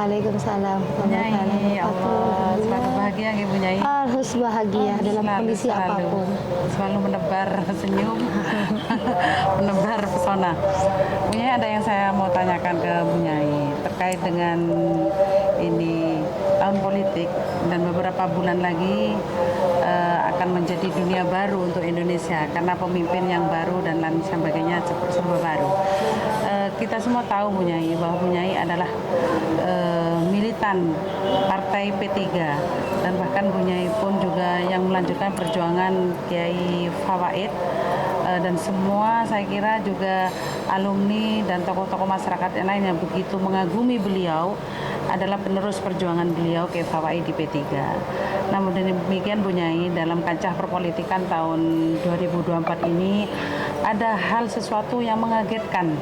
Waalaikumsalam. Nyai, Allah selalu bahagia ya Bu Nyai. Harus bahagia dalam kondisi apapun. Selalu menebar senyum, menebar pesona. Bu Nyai, ada yang saya mau tanyakan ke Bu Nyai terkait dengan ini tahun politik dan beberapa bulan lagi akan menjadi dunia baru untuk Indonesia karena pemimpin yang baru dan lain sebagainya serba baru. Kita semua tahu Bu Nyai bahwa Bu Nyai adalah militan partai P3 dan bahkan Bu Nyai pun juga yang melanjutkan perjuangan Kiai Fawaid dan semua saya kira juga alumni dan tokoh-tokoh masyarakat yang lain yang begitu mengagumi beliau adalah penerus perjuangan beliau Kiai Fawaid di P3. Namun demikian Bu Nyai, dalam kancah perpolitikan tahun 2024 ini ada hal sesuatu yang mengagetkan,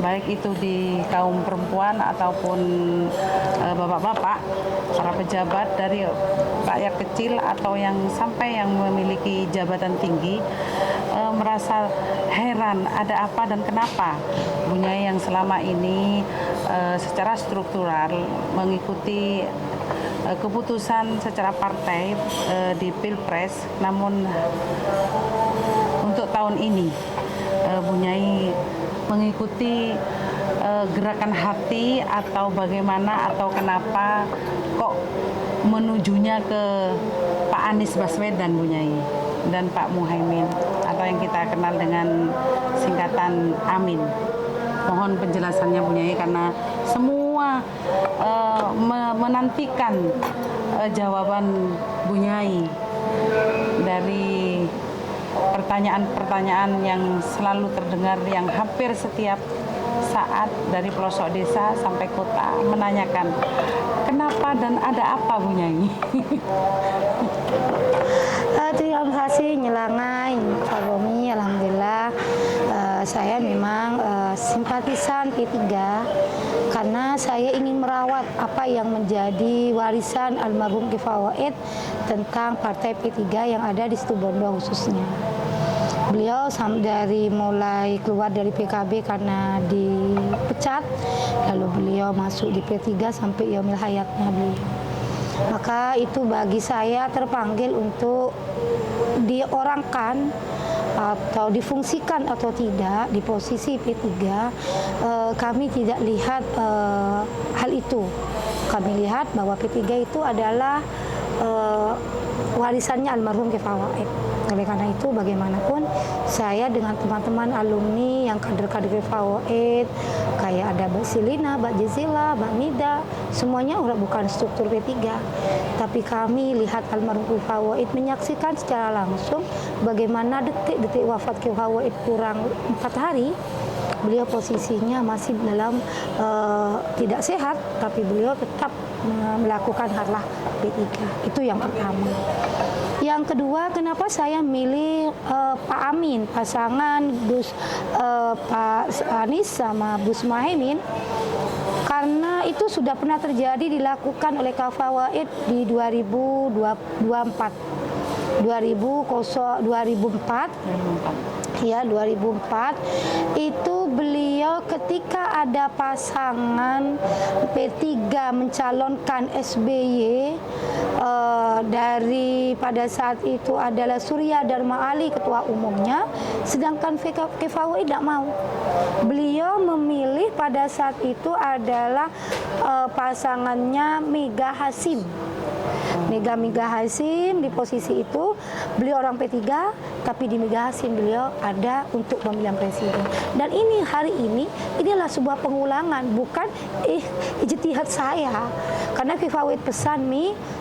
baik itu di kaum perempuan ataupun bapak-bapak, para pejabat dari rakyat kecil atau yang sampai yang memiliki jabatan tinggi merasa heran ada apa dan kenapa Bu Nyai yang selama ini secara struktural mengikuti keputusan secara partai di Pilpres, namun untuk tahun ini Bu Nyai mengikuti gerakan hati atau bagaimana atau kenapa kok menujunya ke Pak Anies Baswedan Bu Nyai dan Pak Muhaimin atau yang kita kenal dengan singkatan Amin. Mohon penjelasannya Bu Nyai karena semua menantikan jawaban Bu Nyai dari pertanyaan-pertanyaan yang selalu terdengar yang hampir setiap saat dari pelosok desa sampai kota menanyakan kenapa dan ada apa Bu Nyai. Terima kasih Nyelangai Pak Romi. Alhamdulillah saya memang simpatisan P3 karena saya ingin merawat apa yang menjadi warisan almarhum Kiai Fawaid tentang partai P3 yang ada di Situbondo khususnya. Beliau dari mulai keluar dari PKB karena dipecat, lalu beliau masuk di P3 sampai yaumil hayatnya beliau. Maka itu bagi saya terpanggil untuk diorangkan atau difungsikan atau tidak di posisi P3, kami tidak lihat hal itu. Kami lihat bahwa P3 itu adalah warisannya almarhum Kiai Fawaid. Oleh karena itu bagaimanapun saya dengan teman-teman alumni yang kader-kader Kiai Fawaid, kayak ada Mbak Silina, Mbak Jazila, Mbak Mida, semuanya bukan struktur P3. Tapi kami lihat almarhum Kiai Fawaid, menyaksikan secara langsung bagaimana detik-detik wafat Kiai Fawaid kurang 4 hari. Beliau posisinya masih dalam tidak sehat, tapi beliau tetap melakukan harlah P3. Itu yang pertama. Yang kedua, kenapa saya milih Pak Amin, pasangan Pak Anies sama Gus Muhaimin? Karena itu sudah pernah terjadi dilakukan oleh Kiai Fawaid di 2004. Ya, 2004 itu beliau ketika ada pasangan P3 mencalonkan SBY dari pada saat itu adalah Surya Dharma Ali ketua umumnya, sedangkan Kiai Fawaid tidak mau. Beliau memilih pada saat itu adalah pasangannya Mega Hasim. Mega Hasim di posisi itu, beliau orang P3, tapi di Mega Hasim beliau ada untuk pemilihan presiden. Dan ini hari ini inilah sebuah pengulangan, bukan ijtihad saya. Karena Kiai Fawaid pesan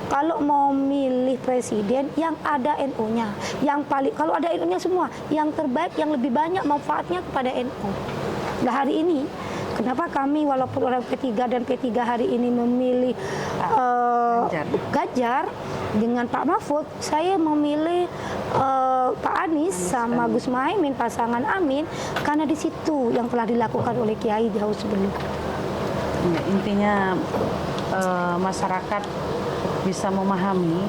kalau mau milih presiden yang ada NU-nya, yang paling kalau ada NU-nya semua, yang terbaik, yang lebih banyak manfaatnya kepada NU. Nah hari ini kenapa kami walaupun orang P3 dan P3 hari ini memilih Ganjar dengan Pak Mahfud, saya memilih Pak Anies sama Gus Muhaimin pasangan Amin karena di situ yang telah dilakukan oleh Kiai jauh sebelum. Ya, intinya masyarakat bisa memahami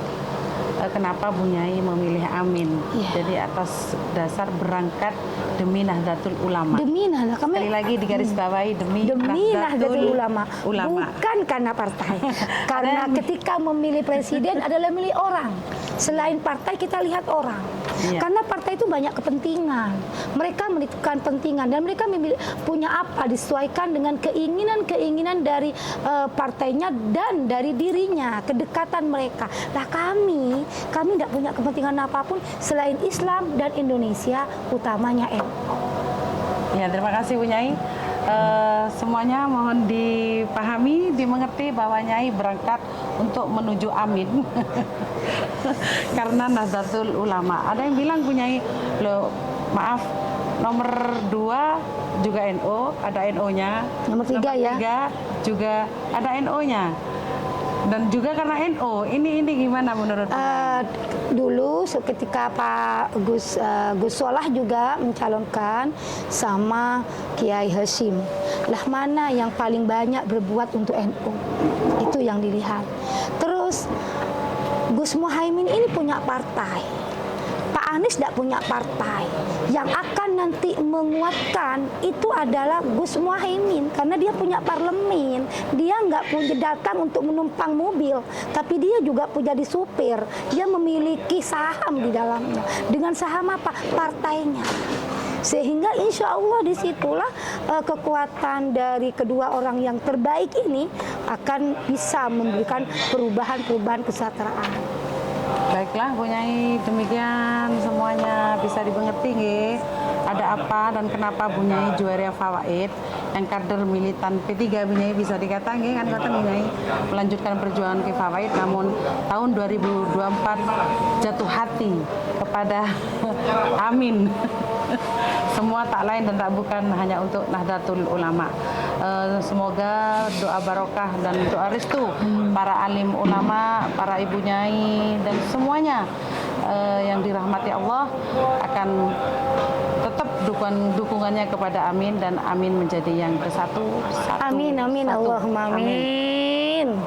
kenapa Bu Nyai memilih Amin. Iya. Jadi atas dasar berangkat demi Nahdlatul Ulama. Demi Sekali lagi digarisbawahi demi Nahdlatul Ulama, Ulama. bukan karena partai. Karena ketika memilih presiden adalah milih orang. Selain partai kita lihat orang. Iya. Karena partai itu banyak kepentingan. Mereka menentukan kepentingan dan mereka punya apa disesuaikan dengan keinginan-keinginan dari partainya dan dari dirinya, kedekatan mereka. Nah kami tidak punya kepentingan apapun selain Islam dan Indonesia, utamanya NU. Ya, terima kasih Bu Nyai. Semuanya mohon dipahami, dimengerti bahwa Nyai berangkat untuk menuju Amin karena Nahdlatul Ulama. Ada yang bilang Bu Nyai, loh maaf, nomor 2 juga NU, ada NU-nya. Nomor 3 ya. 3 juga ada NU-nya. Dan juga karena NU, ini gimana menurut dulu ketika Pak Gus Solah juga mencalonkan sama Kiai Hasyim, lah mana yang paling banyak berbuat untuk NU, itu yang dilihat. Terus Gus Muhaimin ini punya partai, Pak Anies tidak punya partai. Yang akan nanti menguatkan itu adalah Gus Muhaimin karena dia punya parlemen. Dia nggak punya datang untuk menumpang mobil, tapi dia juga punya di supir. Dia memiliki saham di dalamnya. Dengan saham apa? Partainya. Sehingga insya Allah disitulah kekuatan dari kedua orang yang terbaik ini akan bisa memberikan perubahan-perubahan kesejahteraan. Baiklah Bu Nyai, demikian semuanya bisa dimengerti nggih. Ada apa dan kenapa Bu Nyai Juwaria Fawaid yang kader militan P3 Bu Nyai bisa dikatakan nggih kan kata Bu Nyai melanjutkan perjuangan ke Fawaid, namun tahun 2024 jatuh hati kepada Amin. Semua tak lain dan tak bukan hanya untuk Nahdlatul Ulama. Semoga doa barokah dan doa restu para alim ulama, para ibu nyai dan semuanya yang dirahmati Allah akan tetap dukungannya kepada Amin dan Amin menjadi yang bersatu. Amin, amin, Allahumma amin.